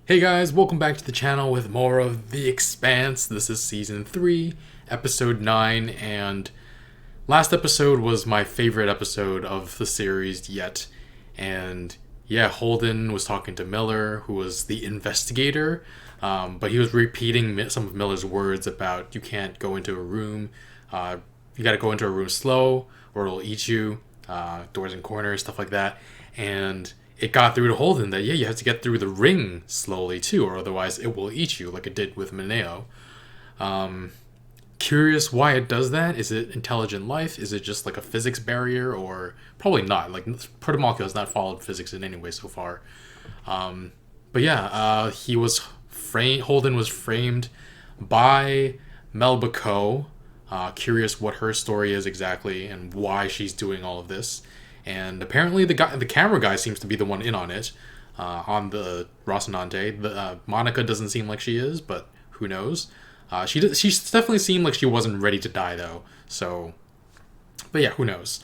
Hey guys, welcome back to the channel with more of The Expanse. This is Season 3, Episode 9, and last episode was my favorite episode of the series yet. And yeah, Holden was talking to Miller, who was the investigator, but he was repeating some of Miller's words about you can't go into a room, you gotta go into a room slow or it'll eat you, doors and corners, stuff like that. And it got through to Holden that, yeah, you have to get through the ring slowly too, or otherwise it will eat you, like it did with Mineo. Curious why it does that. Is it intelligent life? Is it just like a physics barrier? Or probably not. Like, Protomolecule has not followed physics in any way so far. But yeah, Holden was framed by Melba Ko. Curious what her story is exactly and why she's doing all of this. And apparently the camera guy seems to be the one in on it, on the Rocinante. Monica doesn't seem like she is, but who knows? She definitely seemed like she wasn't ready to die though. So, but yeah, who knows?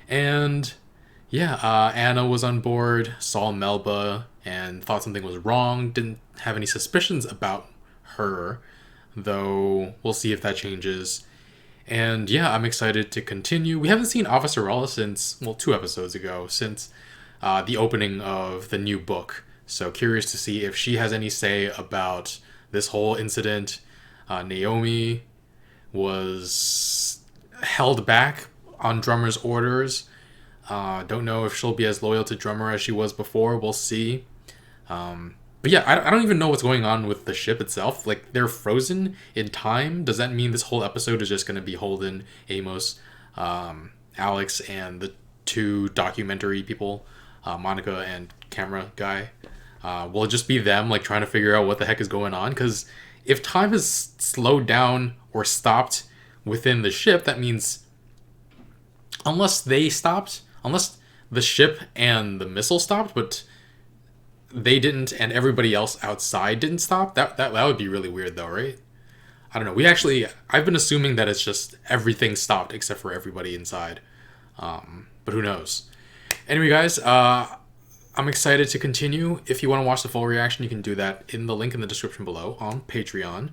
And yeah, Anna was on board, saw Melba, and thought something was wrong. Didn't have any suspicions about her, though we'll see if that changes. And yeah, I'm excited to continue. We haven't seen Avasarala since, well, 2 episodes ago, since the opening of the new book. So curious to see if she has any say about this whole incident. Naomi was held back on Drummer's orders. Don't know if she'll be as loyal to Drummer as she was before. We'll see. But yeah, I don't even know what's going on with the ship itself. Like, they're frozen in time. Does that mean this whole episode is just going to be Holden, Amos, Alex, and the 2 documentary people, Monica and camera guy? Will it just be them, like, trying to figure out what the heck is going on? Because if time has slowed down or stopped within the ship, that means unless the ship and the missile stopped, but they didn't, and everybody else outside didn't stop. That would be really weird, though, right? I don't know. I've been assuming that it's just everything stopped except for everybody inside. But who knows? Anyway, guys, I'm excited to continue. If you want to watch the full reaction, you can do that in the link in the description below on Patreon.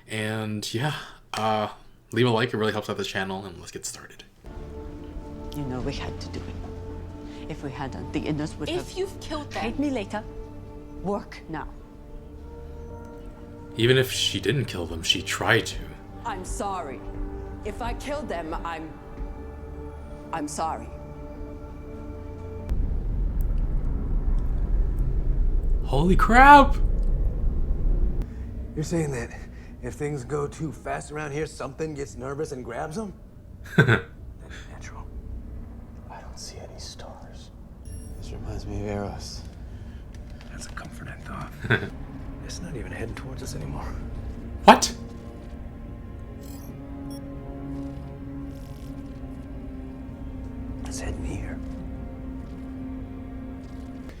And yeah, leave a like. It really helps out the channel, and let's get started. You know we had to do it. If we hadn't, the Innes would have... If you've killed them... Trade me later. Work now. Even if she didn't kill them, she tried to. I'm sorry. If I killed them, I'm sorry. Holy crap! You're saying that if things go too fast around here, something gets nervous and grabs them? That's natural. I don't see any stars. This reminds me of Eros. That's a comforting thought. It's not even heading towards us anymore. What? It's heading here.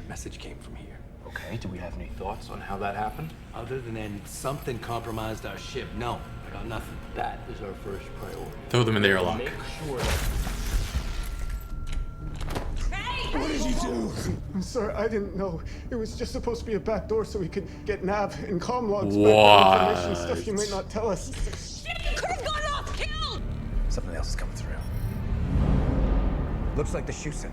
Message came from here. Okay, do we have any thoughts on how that happened? Other than something compromised our ship, no, I got nothing. That is our first priority. Throw them in the airlock. Make sure that... What did you do? I'm sorry, I didn't know. It was just supposed to be a back door so we could get nav and comm logs back information, stuff you might not tell us. Shit, you could have gone off killed! Something else is coming through. Looks like the Shusen.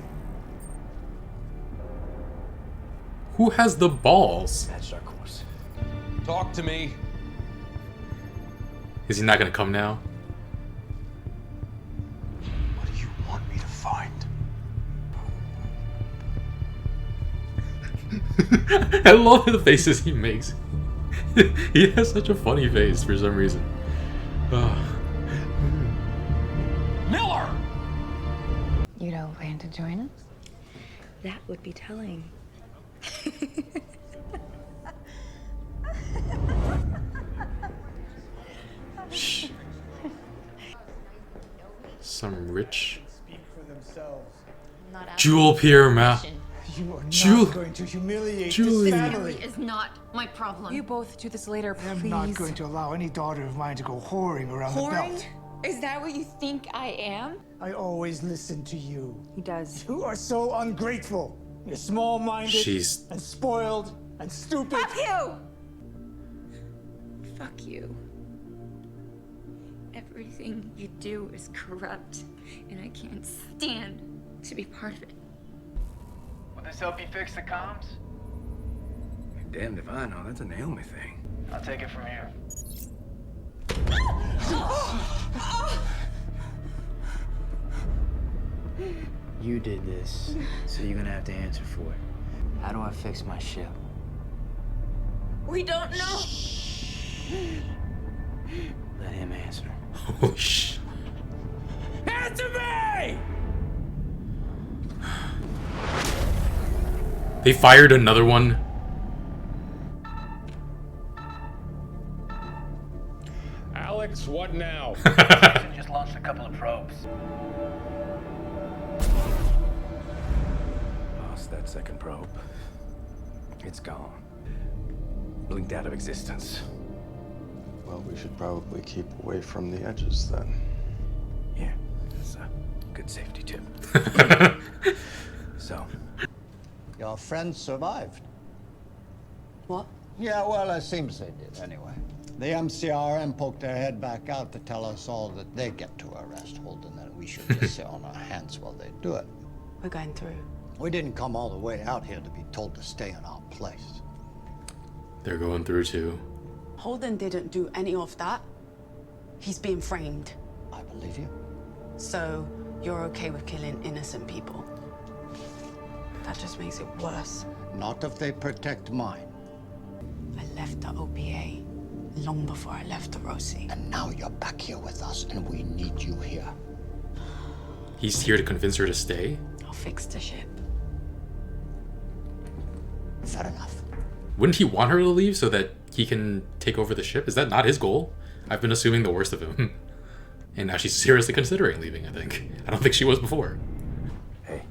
Who has the balls? Matched our course. Talk to me. Is he not gonna come now? What do you want me to find? I love the faces he makes. He has such a funny face for some reason. Miller! You don't plan to join us? That would be telling. Shh. Some rich Speak for themselves. Jewel Pierre Ma. You are Jewel- not going to humiliate Julie. this family. Is not my problem. You both do this later, please. I'm not going to allow any daughter of mine to go whoring around the belt. Is that what you think I am? I always listen to you. He does. You are so ungrateful. You're small-minded She's and spoiled and stupid. Fuck you! Fuck you. Everything you do is corrupt, and I can't stand to be part of it. Will this help you fix the comms? Damned if I know. That's a Naomi thing. I'll take it from here. You did this, so you're gonna have to answer for it. How do I fix my ship? We don't know. Let him answer. Holy sh! Answer me! They fired another one. Alex, what now? Just launched a couple of probes. Lost that second probe. It's gone. Blinked out of existence. Well, we should probably keep away from the edges then. Yeah, that's a good safety tip. So, Your friends survived. What? Yeah, well, it seems they did anyway. The MCRM poked their head back out to tell us all that they get to arrest Holden and we should just sit on our hands while they do it. We're going through. We didn't come all the way out here to be told to stay in our place. They're going through too. Holden didn't do any of that. He's being framed. I believe you. So you're okay with killing innocent people? That just makes it worse. Not if they protect mine. I left the OPA long before I left the Rosie. And now you're back here with us, and we need you here. He's here to convince her to stay? I'll fix the ship. Fair enough. Wouldn't he want her to leave so that he can take over the ship? Is that not his goal? I've been assuming the worst of him. And now she's seriously considering leaving, I think. I don't think she was before. hey.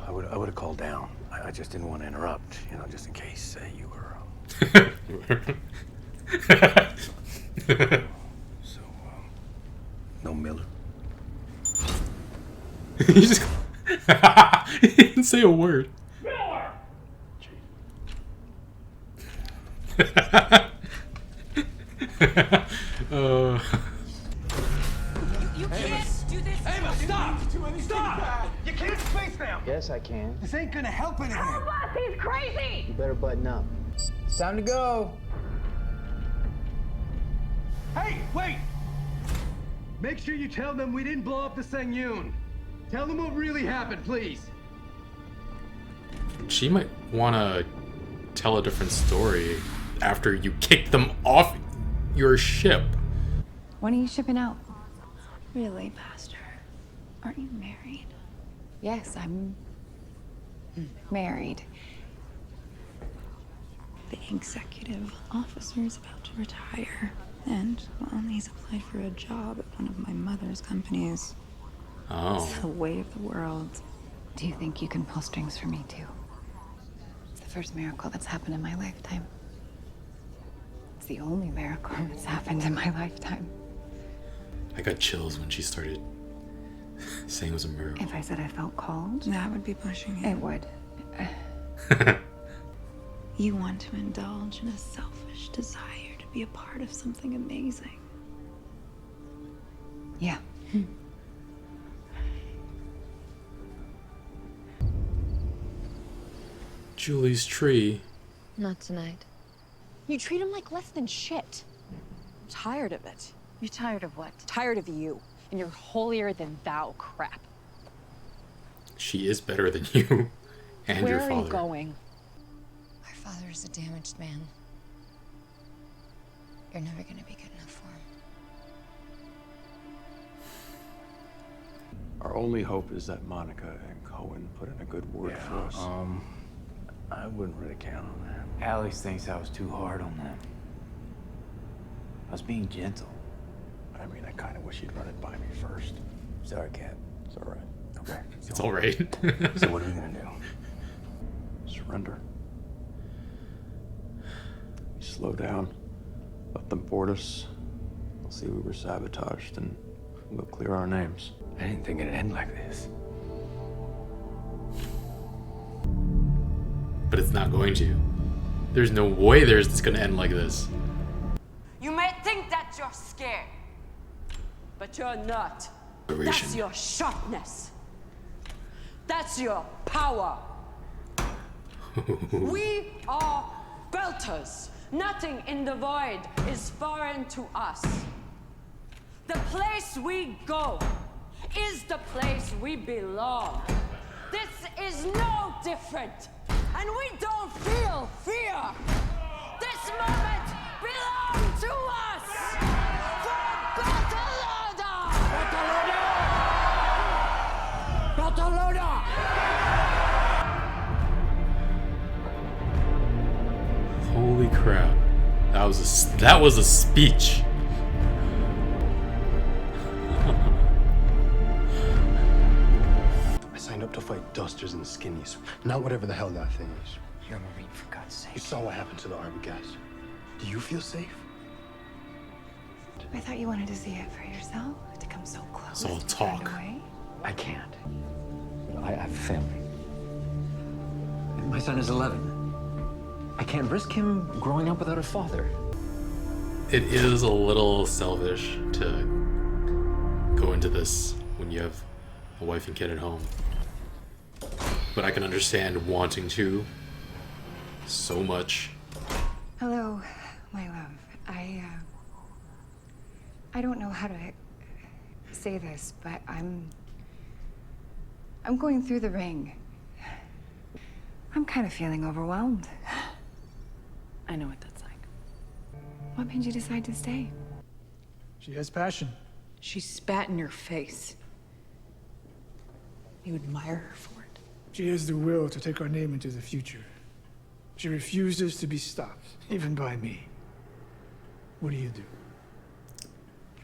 I would have called down. I just didn't want to interrupt, you know, just in case you were. So, no Miller. He just he didn't say a word. You can't do this. Ava, stop! Stop! You can't space them! Yes, I can. This ain't gonna help anything. He's crazy. You better button up. It's time to go. Hey, wait! Make sure you tell them we didn't blow up the Sangyun. Tell them what really happened, please. She might want to tell a different story after you kick them off your ship. When are you shipping out? Really, Pastor? Aren't you married? Yes, I'm married. The executive officer is about to retire. And, well, he's applied for a job at one of my mother's companies. Oh. It's the way of the world. Do you think you can pull strings for me, too? It's the first miracle that's happened in my lifetime. It's the only miracle that's happened in my lifetime. I got chills when she started saying it was a miracle. If I said I felt called, that would be pushing it. It would. You want to indulge in a selfish desire to be a part of something amazing. Yeah. Julie's tree. Not tonight. You treat him like less than shit. I'm tired of it. You're tired of what? Tired of you and your holier than thou crap. She is better than you and Where your are father. you going? Our father is a damaged man. You're never gonna be good enough for him. Our only hope is that Monica and Cohen put in a good word for us. I wouldn't really count on that. Alex thinks I was too hard on them. I was being gentle. I mean, I kind of wish you'd run it by me first. Sorry, Cap. It's all right. Okay. It's all right. So what are we gonna do? Surrender. We slow down. Let them board us. They'll see we were sabotaged and we'll clear our names. I didn't think it'd end like this. but it's not going to. There's no way it's gonna end like this. You may think that you're scared, but you're not. That's your sharpness. That's your power. We are belters. Nothing in the void is foreign to us. The place we go is the place we belong. This is no different, and we don't feel fear. This moment belongs to us. For Barcelona! Barcelona! Barcelona! Holy crap! That was a speech. I signed up to fight dusters and skinnies, not whatever the hell that thing is. You're a Marine, for God's sake. You saw what happened to the army guys. Do you feel safe? I thought you wanted to see it for yourself, to come so close. It's all and talk. turn away. I can't. I have a family. My son is 11. I can't risk him growing up without a father. It is a little selfish to go into this when you have a wife and kid at home. But I can understand wanting to so much. Hello, my love. I don't know how to say this, but I'm going through the ring. I'm kind of feeling overwhelmed. I know what that's like. What made you decide to stay? She has passion. She spat in your face. You admire her for it? She has the will to take our name into the future. She refuses to be stopped, even by me. What do? You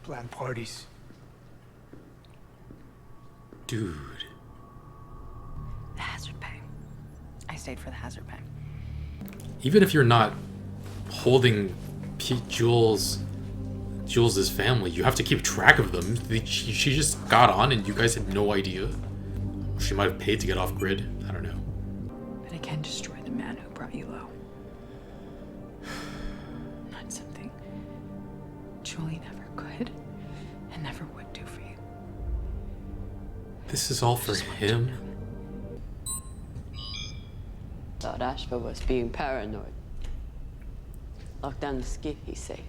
plan parties. Dude. The hazard pay. I stayed for the hazard pay. Even if you're not holding Jules's family, you have to keep track of them. She just got on and you guys had no idea. She might have paid to get off grid. I don't know. But I can destroy the man who brought you low. Not something Julie never could and never would do for you. This is all for him? Thought Ashford was being paranoid. Lock down the skip, he said.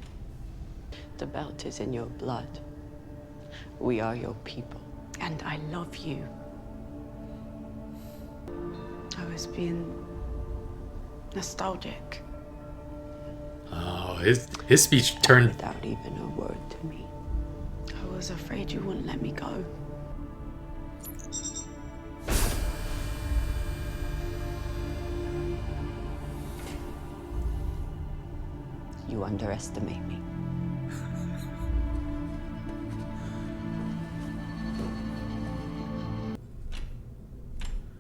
The belt is in your blood. We are your people. And I love you. I was being nostalgic. Oh, his speech turned without even a word to me. I was afraid you wouldn't let me go. You underestimate me.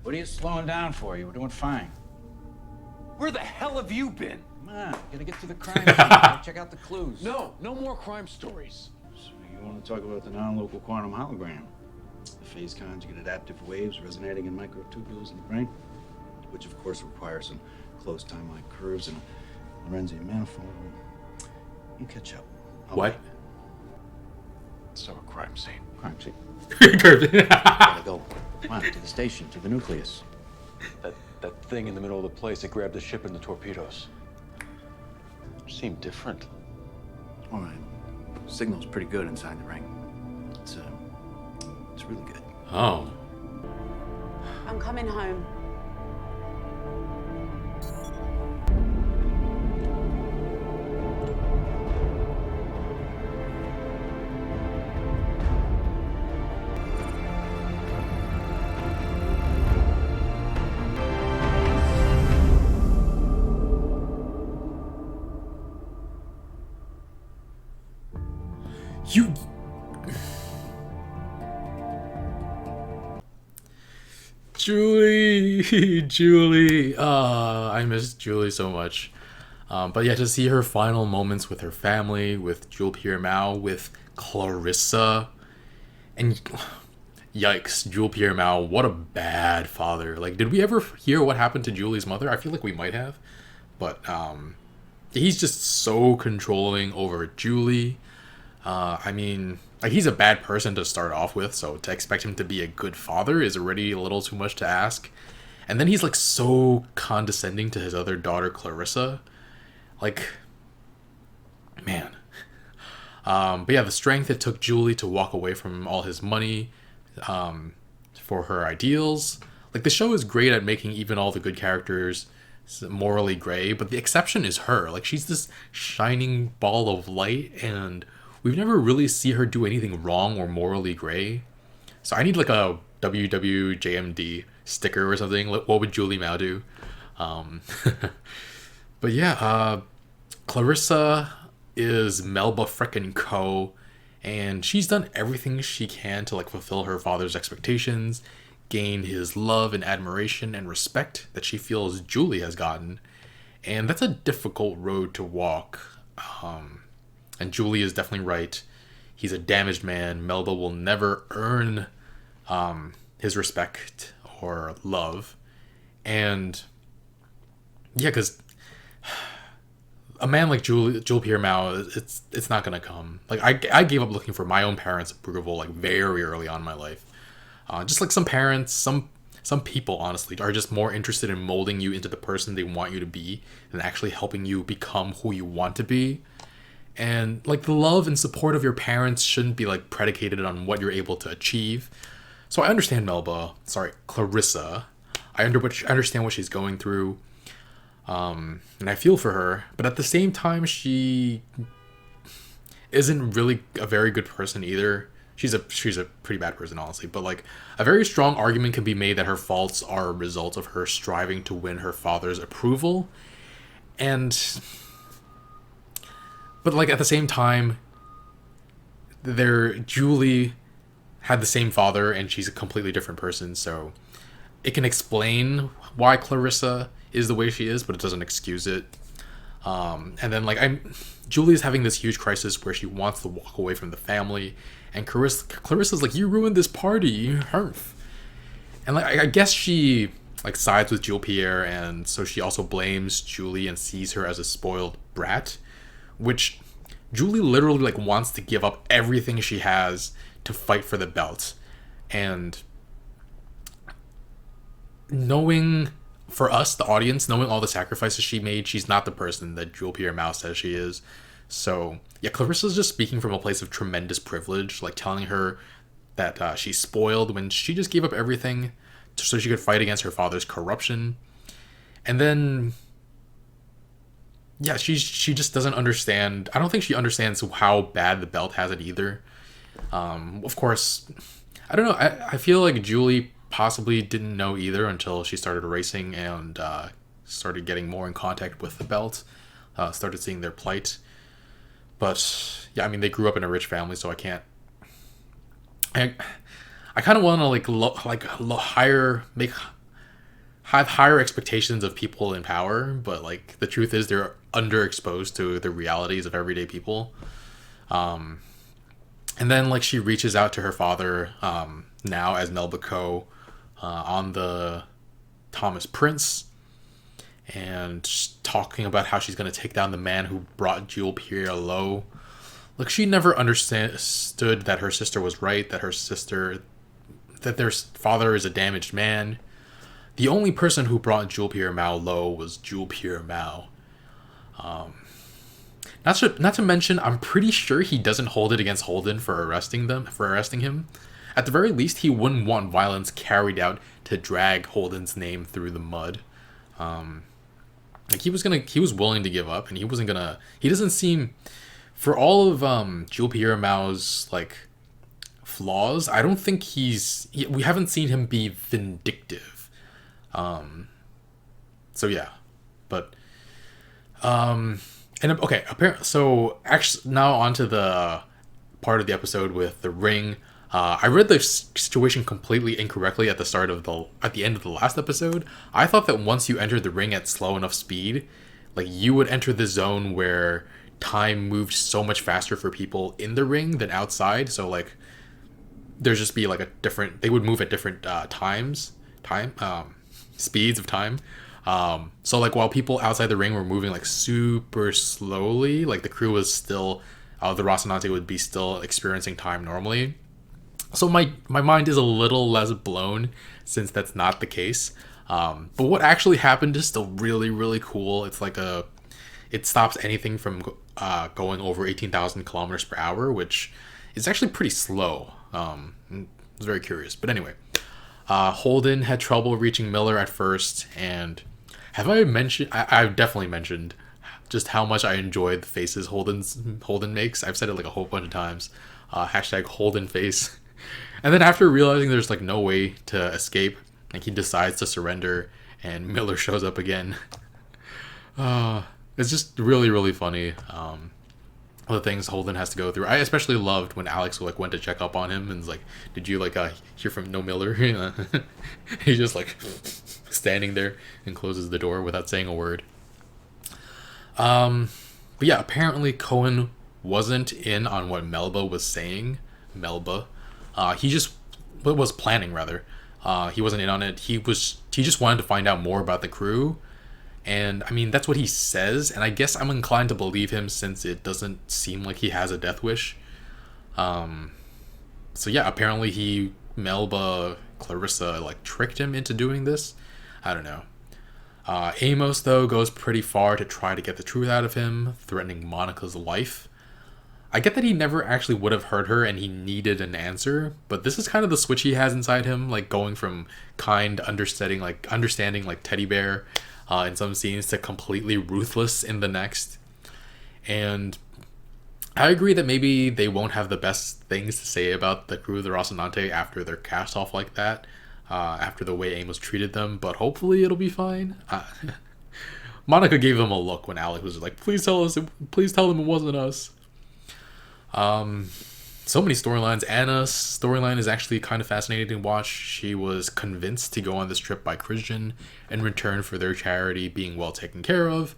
What are you slowing down for? You were doing fine. Where the hell have you been? Come on, gotta get to the crime scene. Gotta check out the clues. No more crime stories. So you want to talk about the non-local quantum hologram? The phase conjugate adaptive waves resonating in microtubules in the brain, which of course require some close time-like curves and a Lorentzian manifold. You catch up. What? So a crime scene. Crime scene. Gotta Gotta go. Come on, to the station, to the nucleus. That thing in the middle of the place that grabbed the ship and the torpedoes. Seemed different. All right. Signal's pretty good inside the ring. It's really good. Oh. I'm coming home. You... Julie. I miss Julie so much. But yeah, to see her final moments with her family, with Jewel Pierre Mao, with Clarissa, and yikes, Jewel Pierre Mao, what a bad father. Like, did we ever hear what happened to Julie's mother? I feel like we might have. But he's just so controlling over Julie. I mean, like, he's a bad person to start off with, so to expect him to be a good father is already a little too much to ask. And then he's like so condescending to his other daughter, Clarissa. Like, man. But yeah, the strength it took Julie to walk away from all his money for her ideals. Like, the show is great at making even all the good characters morally gray, but the exception is her. Like, she's this shining ball of light, and we've never really see her do anything wrong or morally gray. So I need like a WWJMD sticker or something. Like, what would Julie Mao do? But yeah, Clarissa is Melba frickin' Ko, and she's done everything she can to like fulfill her father's expectations, gain his love and admiration and respect that she feels Julie has gotten, and that's a difficult road to walk. And Julie is definitely right. He's a damaged man. Melba will never earn his respect or love, and yeah, because a man like Jewel Pierre Mao, it's not gonna come. Like, I gave up looking for my own parents' approval like very early on in my life. Just like some parents, some people honestly are just more interested in molding you into the person they want you to be than actually helping you become who you want to be. And like, the love and support of your parents shouldn't be like predicated on what you're able to achieve. So I understand Clarissa. I understand what she's going through. And I feel for her, but at the same time, she isn't really a very good person either. She's a pretty bad person, honestly. But like, a very strong argument can be made that her faults are a result of her striving to win her father's approval. But like, at the same time, Julie had the same father, and she's a completely different person. So it can explain why Clarissa is the way she is, but it doesn't excuse it. And then like, Julie's having this huge crisis where she wants to walk away from the family, and Clarissa's like, you ruined this party, you humph. And like, I guess she like sides with Jewel Pierre, and so she also blames Julie and sees her as a spoiled brat, which Julie literally like wants to give up everything she has to fight for the belt. And knowing, for us, the audience, knowing all the sacrifices she made, she's not the person that Jewel Pierre Mao says she is. So yeah, Clarissa's just speaking from a place of tremendous privilege, like telling her that she's spoiled when she just gave up everything so she could fight against her father's corruption. And then yeah, she just doesn't understand. I don't think she understands how bad the belt has it either. Of course, I don't know. I feel like Julie possibly didn't know either until she started racing and started getting more in contact with the belt, started seeing their plight. But yeah, I mean, they grew up in a rich family, so I kind of want to have higher expectations of people in power, but like, the truth is they're underexposed to the realities of everyday people. And then like, she reaches out to her father now as Melba Ko on the Thomas Prince, and talking about how she's going to take down the man who brought Jewel Pierre low. Like, she never understood that her sister was right, that their father is a damaged man. The only person who brought Jewel Pierre Mao low was Jewel Pierre Mao. Not to mention, I'm pretty sure he doesn't hold it against Holden for arresting him. At the very least, he wouldn't want violence carried out to drag Holden's name through the mud. Like, he was willing to give up, and he doesn't seem, for all of Jewel Pierre Mao's like flaws, I don't think we haven't seen him be vindictive. So yeah, but and okay, apparently, so actually now onto the part of the episode with the ring. I read the situation completely incorrectly at the end of the last episode. I thought that once you entered the ring at slow enough speed, like, you would enter the zone where time moved so much faster for people in the ring than outside. So like, there's just be like a different, they would move at different speeds of time. So like while people outside the ring were moving like super slowly, like the crew was still, the Rocinante would be still experiencing time normally. So my mind is a little less blown since that's not the case. But what actually happened is still really, really cool. It's like it stops anything from going over 18,000 kilometers per hour, which is actually pretty slow. I was very curious. But anyway, Holden had trouble reaching Miller at first, and have I mentioned? I've definitely mentioned just how much I enjoyed the faces Holden makes. I've said it like a whole bunch of times. Hashtag Holden face. And then after realizing there's like no way to escape, like he decides to surrender, and Miller shows up again. It's just really, really funny. The things Holden has to go through. I especially loved when Alex like went to check up on him and was like, "Did you like hear from no Miller?" He's just like standing there and closes the door without saying a word. But yeah, apparently Cohen wasn't in on what Melba was saying. He just was planning rather. He wasn't in on it. He just wanted to find out more about the crew. And I mean, that's what he says, and I guess I'm inclined to believe him since it doesn't seem like he has a death wish. So yeah, apparently Melba, Clarissa, like tricked him into doing this. I don't know. Amos, though, goes pretty far to try to get the truth out of him, threatening Monica's life. I get that he never actually would have hurt her and he needed an answer, but this is kind of the switch he has inside him, like going from kind, understanding like teddy bear in some scenes to completely ruthless in the next. And I agree that maybe they won't have the best things to say about the crew of the Rocinante after they're cast off like that, after the way Amos treated them, but hopefully it'll be fine. Monica gave them a look when Alex was like, please tell them it wasn't us. So many storylines. Anna's storyline is actually kind of fascinating to watch. She was convinced to go on this trip by Christian in return for their charity being well taken care of.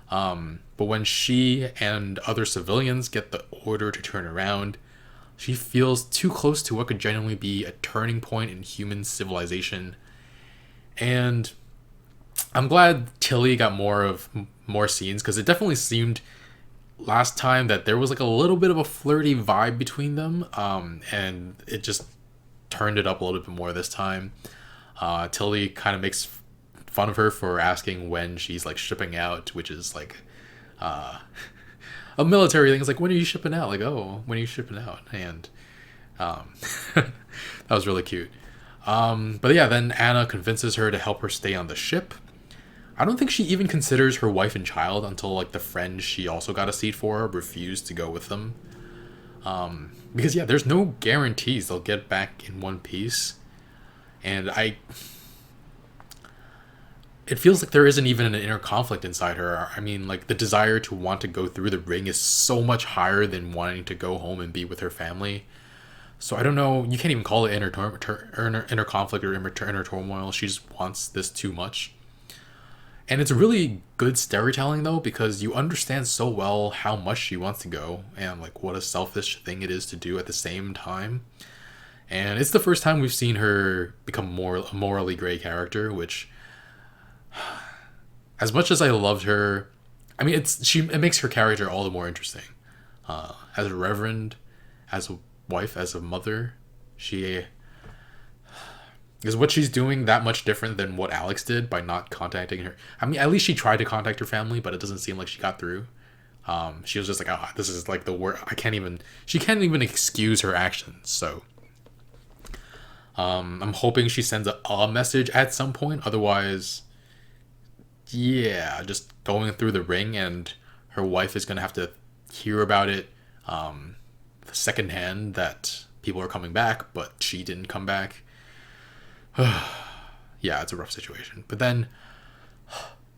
But when she and other civilians get the order to turn around, she feels too close to what could genuinely be a turning point in human civilization. And I'm glad Tilly got more scenes, because it definitely seemed last time that there was like a little bit of a flirty vibe between them, and it just turned it up a little bit more this time. Tilly kind of makes fun of her for asking when she's like shipping out, which is like a military thing. It's like, when are you shipping out? Like, oh, when are you shipping out? And that was really cute. But yeah, then Anna convinces her to help her stay on the ship. I don't think she even considers her wife and child until like the friend she also got a seat for refused to go with them. Because yeah, there's no guarantees they'll get back in one piece. And it feels like there isn't even an inner conflict inside her. I mean, like the desire to want to go through the ring is so much higher than wanting to go home and be with her family. So I don't know, you can't even call it inner conflict or inner turmoil. She just wants this too much. And it's really good storytelling though, because you understand so well how much she wants to go and like what a selfish thing it is to do at the same time. And it's the first time we've seen her become a morally gray character, which, as much as I loved her, I mean, it makes her character all the more interesting. As a reverend, as a wife, as a mother, is what she's doing that much different than what Alex did by not contacting her? I mean, at least she tried to contact her family, but it doesn't seem like she got through. She was just like, oh, this is like the worst. She can't even excuse her actions. So I'm hoping she sends a message at some point. Otherwise, yeah, just going through the ring, and her wife is going to have to hear about it secondhand, that people are coming back, but she didn't come back. Yeah, it's a rough situation. But then,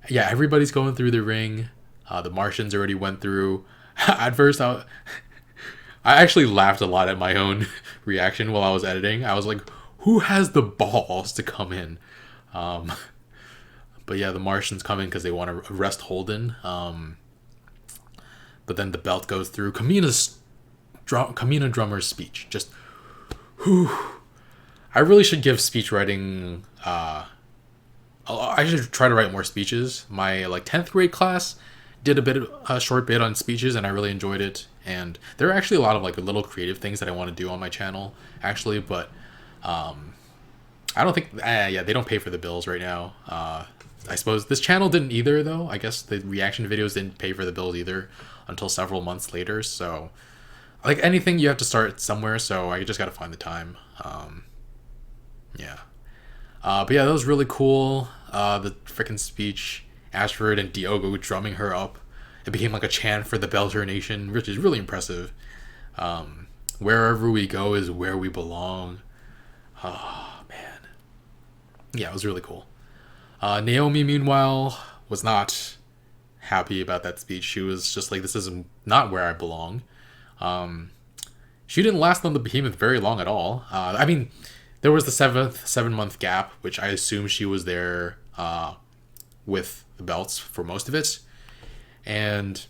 yeah, everybody's going through the ring. The Martians already went through. At first, I actually laughed a lot at my own reaction while I was editing. I was like, who has the balls to come in? But yeah, the Martians come in because they want to arrest Holden. But then the belt goes through. Kamina Drummer's speech. Just, Whew. I really should give speech writing. I should try to write more speeches. My like 10th grade class did a short bit on speeches, and I really enjoyed it. And there are actually a lot of like little creative things that I want to do on my channel, actually. But I don't think. Yeah, they don't pay for the bills right now. I suppose this channel didn't either, though. I guess the reaction videos didn't pay for the bills either until several months later. So, like anything, you have to start somewhere. So I just got to find the time. Yeah. But yeah, that was really cool. The freaking speech, Ashford and Diogo drumming her up. It became like a chant for the Belter Nation, which is really impressive. Wherever we go is where we belong. Oh, man. Yeah, it was really cool. Naomi, meanwhile, was not happy about that speech. She was just like, this is not where I belong. She didn't last on the behemoth very long at all. I mean, there was the 7-month gap, which I assume she was there with the belts for most of it. And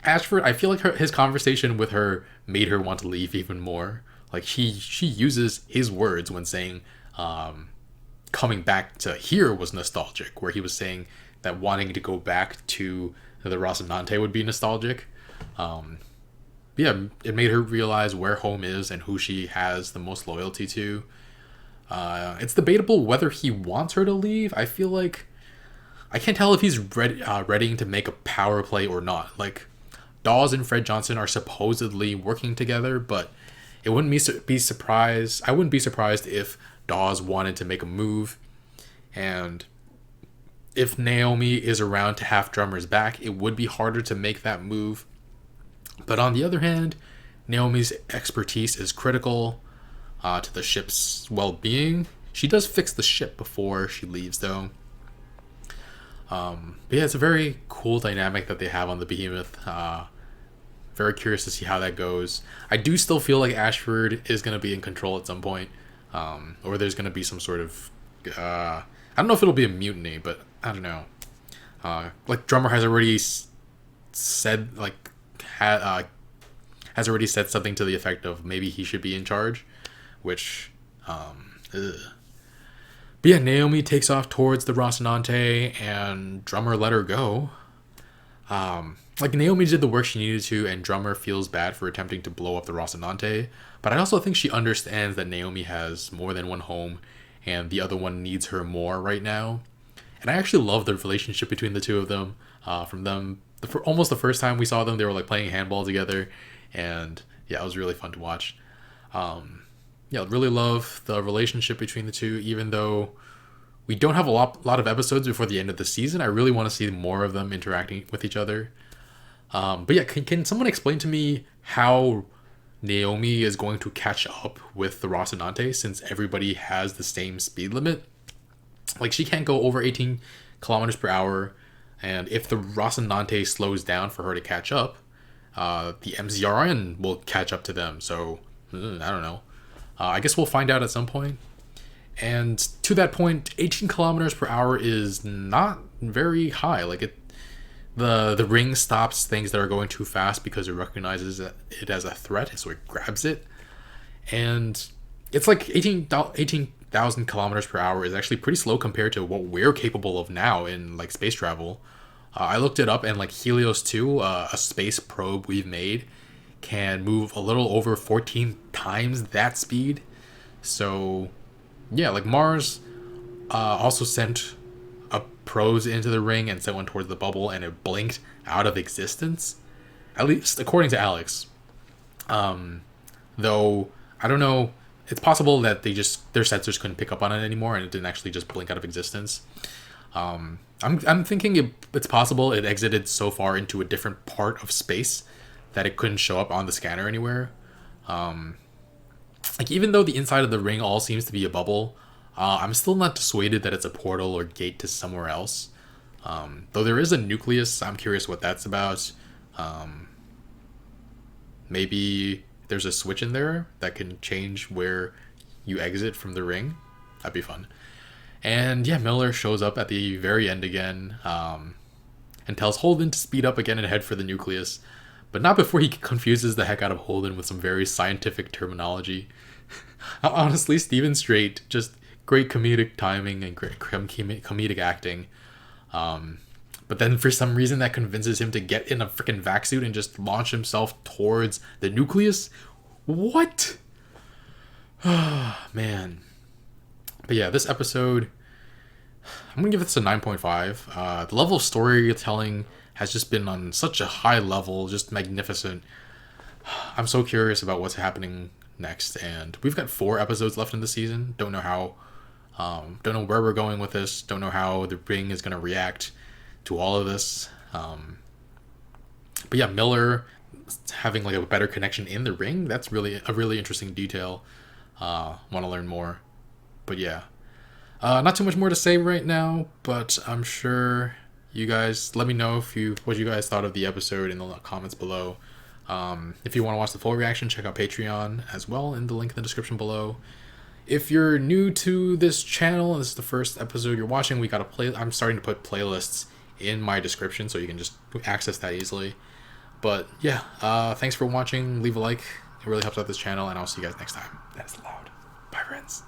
Ashford, I feel like his conversation with her made her want to leave even more. Like she uses his words when saying coming back to here was nostalgic, where he was saying that wanting to go back to the Rocinante would be nostalgic. Yeah, it made her realize where home is and who she has the most loyalty to. It's debatable whether he wants her to leave. I feel like I can't tell if he's readying to make a power play or not. Like, Dawes and Fred Johnson are supposedly working together, but it wouldn't be surprised. I wouldn't be surprised if Dawes wanted to make a move, and if Naomi is around to have Drummer's back, it would be harder to make that move. But on the other hand, Naomi's expertise is critical to the ship's well-being. She does fix the ship before she leaves, though. But yeah, it's a very cool dynamic that they have on the Behemoth. Very curious to see how that goes. I do still feel like Ashford is going to be in control at some point, or there's going to be some sort of I don't know if it'll be a mutiny, but I don't know. Like Drummer has already said, like, has already said something to the effect of maybe he should be in charge, which, But yeah, Naomi takes off towards the Rocinante, and Drummer let her go. Like, Naomi did the work she needed to, and Drummer feels bad for attempting to blow up the Rocinante, but I also think she understands that Naomi has more than one home, and the other one needs her more right now. And I actually love the relationship between the two of them. Almost the first time we saw them, they were like playing handball together, and yeah, it was really fun to watch. Yeah, really love the relationship between the two, even though we don't have a lot of episodes before the end of the season. I really want to see more of them interacting with each other. But yeah, can someone explain to me how Naomi is going to catch up with the Rocinante, since everybody has the same speed limit? Like, she can't go over 18 kilometers per hour, and if the Rocinante slows down for her to catch up, the MZRN will catch up to them. So, I don't know. I guess we'll find out at some point. And to that point, 18 kilometers per hour is not very high. Like, the ring stops things that are going too fast because it recognizes it as a threat, so it grabs it. And it's like 18,000 kilometers per hour is actually pretty slow compared to what we're capable of now in like space travel. I looked it up, and like Helios 2, a space probe we've made, can move a little over 14 times that speed. So yeah, like Mars also sent a probe into the ring and sent one towards the bubble, and it blinked out of existence, at least according to Alex. Though I don't know, it's possible that their sensors couldn't pick up on it anymore, and it didn't actually just blink out of existence. I'm thinking it's possible it exited so far into a different part of space that it couldn't show up on the scanner anywhere. Like, even though the inside of the ring all seems to be a bubble, I'm still not dissuaded that it's a portal or gate to somewhere else. Though there is a nucleus, I'm curious what that's about. Maybe there's a switch in there that can change where you exit from the ring. That'd be fun. And yeah, Miller shows up at the very end again, and tells Holden to speed up again and head for the nucleus, but not before he confuses the heck out of Holden with some very scientific terminology. Honestly, Steven Strait, just great comedic timing and great comedic acting. But then for some reason that convinces him to get in a freaking vac suit and just launch himself towards the nucleus. What? Man. But yeah, this episode, I'm gonna give this a 9.5. The level of storytelling has just been on such a high level, just magnificent. I'm so curious about what's happening next, and we've got 4 episodes left in the season. Don't know how, don't know where we're going with this. Don't know how the Ring is gonna react to all of this. But yeah, Miller having like a better connection in the Ring, that's really a really interesting detail. Want to learn more. But yeah, not too much more to say right now, but I'm sure you guys let me know what you guys thought of the episode in the comments below. If you want to watch the full reaction, check out Patreon as well in the link in the description below. If you're new to this channel and this is the first episode you're watching, I'm starting to put playlists in my description so you can just access that easily. But yeah, thanks for watching. Leave a like. It really helps out this channel, and I'll see you guys next time. That's loud. Bye, friends.